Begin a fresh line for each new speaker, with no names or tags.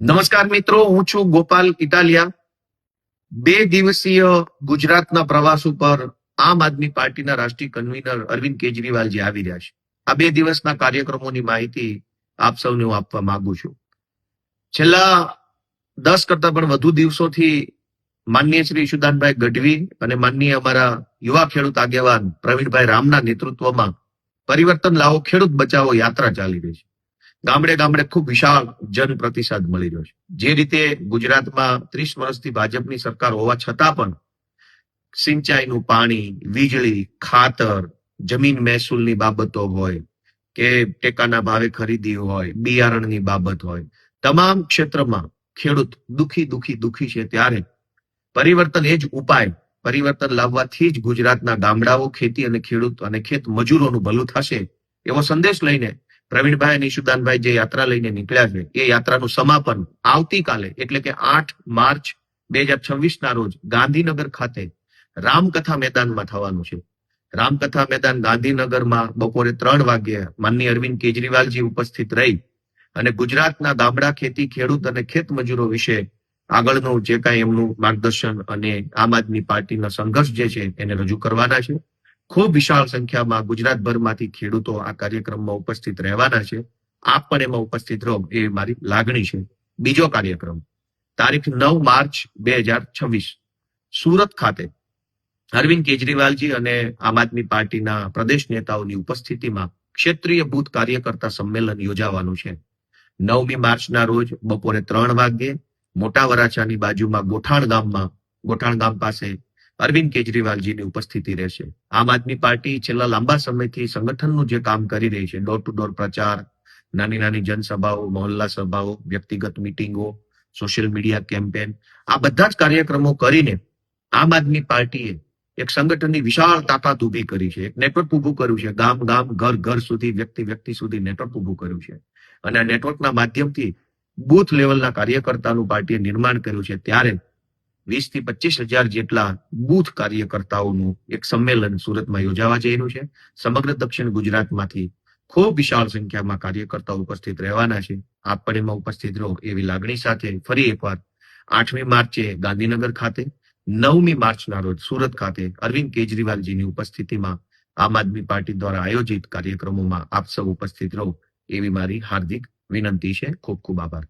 નમસ્કાર મિત્રો, હું છું ગોપાલ ઇટાલિયા. 2 દિવસીય ગુજરાતના પ્રવાસ ઉપર આમ આદમી પાર્ટીના રાષ્ટ્રીય કન્વીનર અરવિંદ કેજરીવાલજી આવી રહ્યા છે. આ 2 દિવસના કાર્યક્રમોની માહિતી આપ સૌને હું આપવા માંગુ છું. છેલ્લા 10 કરતા પણ વધુ દિવસોથી માનનીય શ્રી ઈશુદાનભાઈ ગઢવી અને માનનીય અમારા યુવા ખેડૂત આગેવાન પ્રવીણભાઈ રામના નેતૃત્વમાં પરિવર્તન લાવો ખેડૂત બચાવો યાત્રા ચાલી રહી છે. ગામડે ગામડે ખૂબ વિશાળ જન પ્રતિસાદ મળી રહ્યો છે. જે રીતે ગુજરાતમાં 30 વર્ષથી ભાજપની સરકાર હોવા છતાં પણ સિંચાઈનું પાણી, વીજળી, ખાતર, જમીન મહેસૂલની બાબતો હોય કે ટેકાના ભાવે ખરીદી હોય, બિયારણની બાબત હોય, તમામ ક્ષેત્રમાં ખેડૂત દુખી છે. ત્યારે પરિવર્તન એ જ ઉપાય, પરિવર્તન લાવવાથી જ ગુજરાતના ગામડાઓ, ખેતી અને ખેડૂત અને ખેત મજૂરોનું ભલું થશે એવો સંદેશ લઈને પ્રવીણભાઈ અને ઈશુદાનભાઈ જે યાત્રા લઈને નીકળ્યા છે એ યાત્રાનું સમાપન આવતીકાલે એટલે કે 8 માર્ચ 2026 ના રોજ ગાંધીનગર ખાતે રામકથા મેદાનમાં થવાનું છે. રામકથા મેદાન ગાંધીનગરમાં બપોરે 3 વાગ્યે માનનીય અરવિંદ કેજરીવાલજી ઉપસ્થિત રહી અને ગુજરાતના ગામડા, ખેતી, ખેડૂત અને ખેત મજૂરો વિશે આગળનું જે કાંઈ એમનું માર્ગદર્શન અને આમ આદમી પાર્ટીનો સંઘર્ષ જે છે એને રજૂ કરવાના છે. ખૂબ વિશાળ સંખ્યામાં ગુજરાતભરમાંથી ખેડૂતો આ કાર્યક્રમમાં ઉપસ્થિત રહેવાના છે. આપ પણ એમાં ઉપસ્થિત રહો એ મારી લાગણી છે. બીજો કાર્યક્રમ તારીખ 9 માર્ચ 2026 સુરત ખાતે અરવિંદ કેજરીવાલજી અને આમ આદમી પાર્ટીના પ્રદેશ નેતાઓની ઉપસ્થિતિમાં ક્ષેત્રીય બૂથ કાર્યકર્તા સંમેલન યોજાવાનું છે. 9મી માર્ચના રોજ બપોરે 3 વાગ્યે મોટા વરાછાની બાજુમાં ગોઠાણ ગામ પાસે અરવિંદ કેજરીવાલજીની ઉપસ્થિતિ રહેશે. આમ આદમી પાર્ટી છેલ્લા લાંબા સમયથી સંગઠનનું જે કામ કરી રહી છે, ડોર ટુ ડોર પ્રચાર, નાની જનસભાઓ, મહોલ્લા સભાઓ, વ્યક્તિગત મિટિંગો, સોશિયલ મીડિયા કેમ્પેન, આ બધા જ કાર્યક્રમો કરીને આમ આદમી પાર્ટીએ એક સંગઠનની વિશાળ તાકાત ઊભી કરી છે. એક નેટવર્ક ઊભું કર્યું છે. ગામ, ઘર સુધી, વ્યક્તિ સુધી નેટવર્ક ઊભું કર્યું છે. અને આ નેટવર્કના માધ્યમથી બૂથ લેવલના કાર્યકર્તાનું પાર્ટીએ નિર્માણ કર્યું છે. ત્યારે 20 થી 25 હજાર જેટલા બૂથ કાર્યકર્તાઓનું એક સંમેલન સુરતમાં યોજાવા જઈ રહ્યું છે. સમગ્ર દક્ષિણ ગુજરાતમાંથી ખૂબ વિશાળ સંખ્યામાં કાર્યકર્તાઓ ઉપસ્થિત રહેવાના છે. આપ પણ એમાં ઉપસ્થિત રહો એવી લાગણી સાથે ફરી એકવાર 8મી માર્ચે ગાંધીનગર ખાતે, 9મી માર્ચના રોજ સુરત ખાતે અરવિંદ કેજરીવાલજીની ઉપસ્થિતિમાં આમ આદમી પાર્ટી દ્વારા આયોજિત કાર્યક્રમોમાં આપ સૌ ઉપસ્થિત રહો એવી મારી હાર્દિક વિનંતી છે. ખૂબ ખૂબ આભાર.